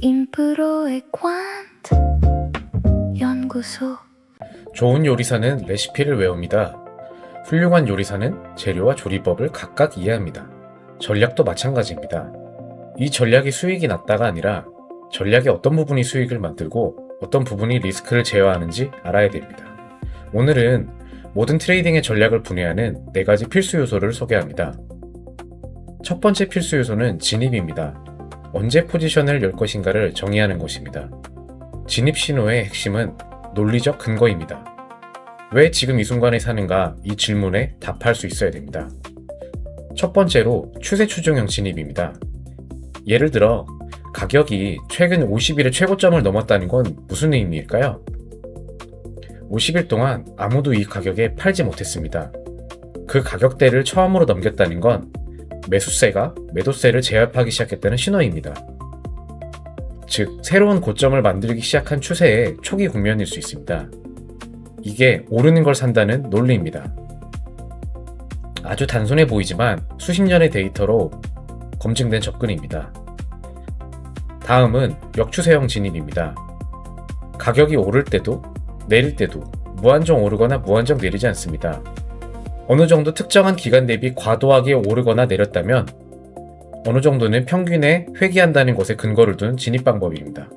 인프로의 퀀트 연구소. 좋은 요리사는 레시피를 외웁니다. 훌륭한 요리사는 재료와 조리법을 각각 이해합니다. 전략도 마찬가지입니다. 이 전략이 수익이 낮다가 아니라 전략의 어떤 부분이 수익을 만들고 어떤 부분이 리스크를 제어하는지 알아야 됩니다. 오늘은 모든 트레이딩의 전략을 분해하는 4가지 필수 요소를 소개합니다. 첫 번째 필수 요소는 진입입니다. 언제 포지션을 열 것인가를 정의하는 것입니다. 진입 신호의 핵심은 논리적 근거입니다. 왜 지금 이 순간에 사는가 이 질문에 답할 수 있어야 됩니다. 첫 번째로 추세 추종형 진입입니다. 예를 들어 가격이 최근 50일의 최고점을 넘었다는 건 무슨 의미일까요? 50일 동안 아무도 이 가격에 팔지 못했습니다. 그 가격대를 처음으로 넘겼다는 건 매수세가 매도세를 제압하기 시작했다는 신호입니다. 즉, 새로운 고점을 만들기 시작한 추세의 초기 국면일 수 있습니다. 이게 오르는 걸 산다는 논리입니다. 아주 단순해 보이지만 수십 년의 데이터로 검증된 접근입니다. 다음은 역추세형 진입입니다. 가격이 오를 때도 내릴 때도 무한정 오르거나 무한정 내리지 않습니다. 어느 정도 특정한 기간 대비 과도하게 오르거나 내렸다면 어느 정도는 평균에 회귀한다는 것에 근거를 둔 진입 방법입니다.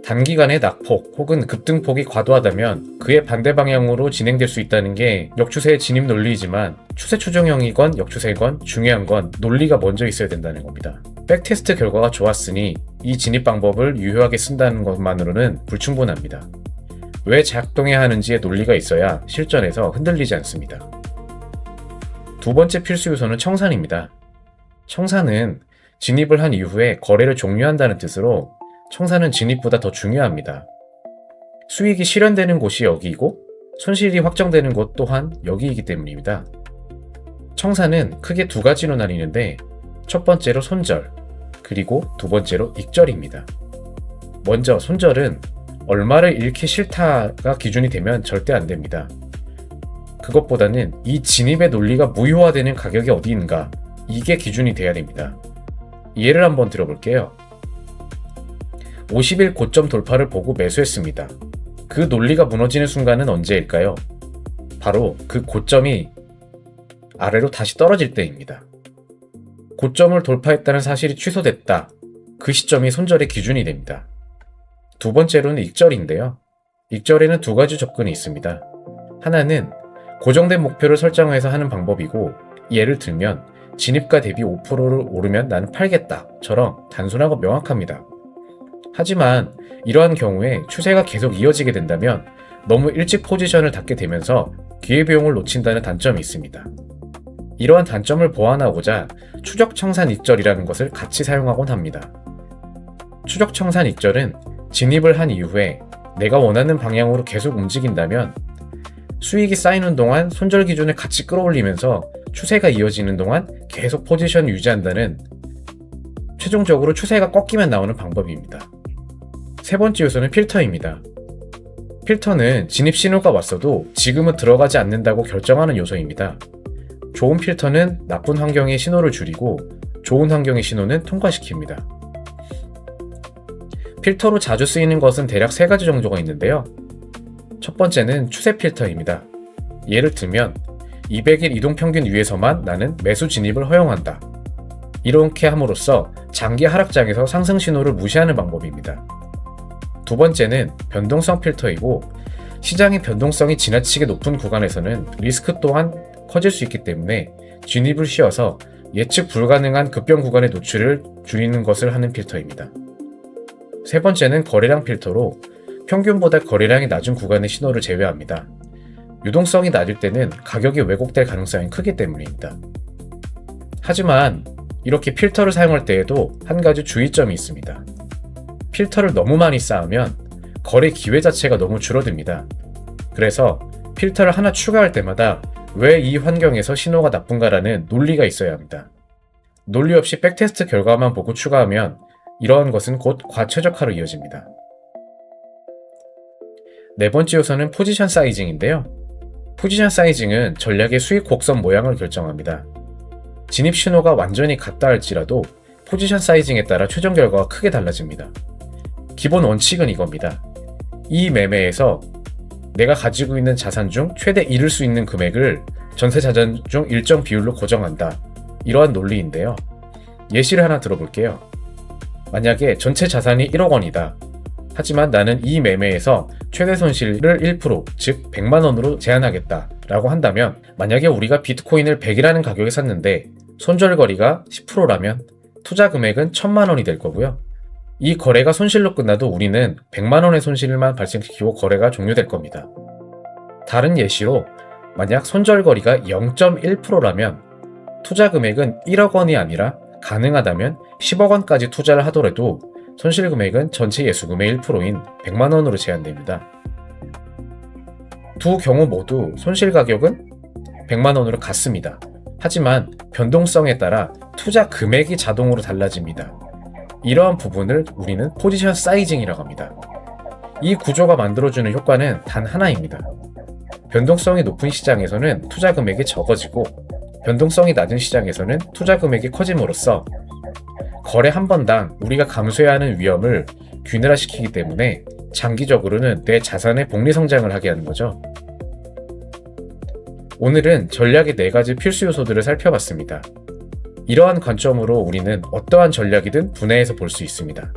단기간의 낙폭 혹은 급등폭이 과도하다면 그의 반대 방향으로 진행될 수 있다는 게 역추세의 진입 논리이지만 추세 추종형이건 역추세건 중요한 건 논리가 먼저 있어야 된다는 겁니다. 백테스트 결과가 좋았으니 이 진입 방법을 유효하게 쓴다는 것만으로는 불충분합니다. 왜 작동해야 하는지의 논리가 있어야 실전에서 흔들리지 않습니다. 두 번째 필수 요소는 청산입니다. 청산은 진입을 한 이후에 거래를 종료한다는 뜻으로 청산은 진입보다 더 중요합니다. 수익이 실현되는 곳이 여기이고 손실이 확정되는 곳 또한 여기이기 때문입니다. 청산은 크게 2가지로 나뉘는데 첫 번째로 손절, 그리고 두 번째로 익절입니다. 먼저 손절은 얼마를 잃기 싫다가 기준이 되면 절대 안 됩니다. 그것보다는 이 진입의 논리가 무효화되는 가격이 어디 있는가, 이게 기준이 돼야 됩니다. 예를 한번 들어볼게요. 50일 고점 돌파를 보고 매수했습니다. 그 논리가 무너지는 순간은 언제일까요? 바로 그 고점이 아래로 다시 떨어질 때입니다. 고점을 돌파했다는 사실이 취소됐다. 그 시점이 손절의 기준이 됩니다. 두 번째로는 익절인데요. 익절에는 2가지 접근이 있습니다. 하나는 고정된 목표를 설정해서 하는 방법이고, 예를 들면 진입가 대비 5%를 오르면 나는 팔겠다처럼 단순하고 명확합니다. 하지만 이러한 경우에 추세가 계속 이어지게 된다면 너무 일찍 포지션을 닫게 되면서 기회비용을 놓친다는 단점이 있습니다. 이러한 단점을 보완하고자 추적청산 익절이라는 것을 같이 사용하곤 합니다. 추적청산 익절은 진입을 한 이후에 내가 원하는 방향으로 계속 움직인다면 수익이 쌓이는 동안 손절 기준을 같이 끌어올리면서 추세가 이어지는 동안 계속 포지션을 유지한다는, 최종적으로 추세가 꺾이면 나오는 방법입니다. 세 번째 요소는 필터입니다. 필터는 진입 신호가 왔어도 지금은 들어가지 않는다고 결정하는 요소입니다. 좋은 필터는 나쁜 환경의 신호를 줄이고 좋은 환경의 신호는 통과시킵니다. 필터로 자주 쓰이는 것은 대략 3가지 정도가 있는데요. 첫 번째는 추세 필터입니다. 예를 들면 200일 이동평균 위에서만 나는 매수 진입을 허용한다. 이렇게 함으로써 장기 하락장에서 상승 신호를 무시하는 방법입니다. 두 번째는 변동성 필터이고, 시장의 변동성이 지나치게 높은 구간에서는 리스크 또한 커질 수 있기 때문에 진입을 쉬어서 예측 불가능한 급변 구간의 노출을 줄이는 것을 하는 필터입니다. 세 번째는 거래량 필터로 평균보다 거래량이 낮은 구간의 신호를 제외합니다. 유동성이 낮을 때는 가격이 왜곡될 가능성이 크기 때문입니다. 하지만 이렇게 필터를 사용할 때에도 한 가지 주의점이 있습니다. 필터를 너무 많이 쌓으면 거래 기회 자체가 너무 줄어듭니다. 그래서 필터를 하나 추가할 때마다 왜 이 환경에서 신호가 나쁜가라는 논리가 있어야 합니다. 논리 없이 백테스트 결과만 보고 추가하면 이러한 것은 곧 과최적화로 이어집니다. 네 번째 요소는 포지션 사이징인데요. 포지션 사이징은 전략의 수익 곡선 모양을 결정합니다. 진입 신호가 완전히 같다 할지라도 포지션 사이징에 따라 최종 결과가 크게 달라집니다. 기본 원칙은 이겁니다. 이 매매에서 내가 가지고 있는 자산 중 최대 잃을 수 있는 금액을 전세 자산 중 일정 비율로 고정한다. 이러한 논리인데요. 예시를 하나 들어볼게요. 만약에 전체 자산이 1억 원이다. 하지만 나는 이 매매에서 최대 손실을 1%, 즉 100만 원으로 제한하겠다 라고 한다면, 만약에 우리가 비트코인을 100이라는 가격에 샀는데 손절거리가 10%라면 투자 금액은 1000만 원이 될 거고요. 이 거래가 손실로 끝나도 우리는 100만 원의 손실만 발생시키고 거래가 종료될 겁니다. 다른 예시로 만약 손절거리가 0.1%라면 투자 금액은 1억 원이 아니라 가능하다면 10억 원까지 투자를 하더라도 손실 금액은 전체 예수금의 1%인 100만 원으로 제한됩니다. 두 경우 모두 손실 가격은 100만 원으로 같습니다. 하지만 변동성에 따라 투자 금액이 자동으로 달라집니다. 이러한 부분을 우리는 포지션 사이징이라고 합니다. 이 구조가 만들어주는 효과는 단 하나입니다. 변동성이 높은 시장에서는 투자 금액이 적어지고, 변동성이 낮은 시장에서는 투자 금액이 커짐으로써 거래 한 번당 우리가 감수해야 하는 위험을 균일화시키기 때문에 장기적으로는 내 자산의 복리 성장을 하게 하는 거죠. 오늘은 전략의 4가지 필수 요소들을 살펴봤습니다. 이러한 관점으로 우리는 어떠한 전략이든 분해해서 볼 수 있습니다.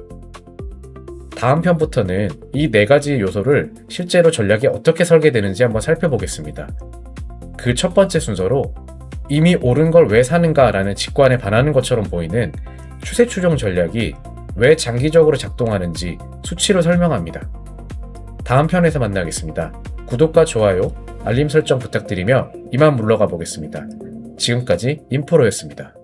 다음 편부터는 이 4가지 요소를 실제로 전략이 어떻게 설계되는지 한번 살펴보겠습니다. 그 첫 번째 순서로 이미 옳은 걸 왜 사는가 라는 직관에 반하는 것처럼 보이는 추세 추종 전략이 왜 장기적으로 작동하는지 수치로 설명합니다. 다음 편에서 만나겠습니다. 구독과 좋아요, 알림 설정 부탁드리며 이만 물러가 보겠습니다. 지금까지 인프로였습니다.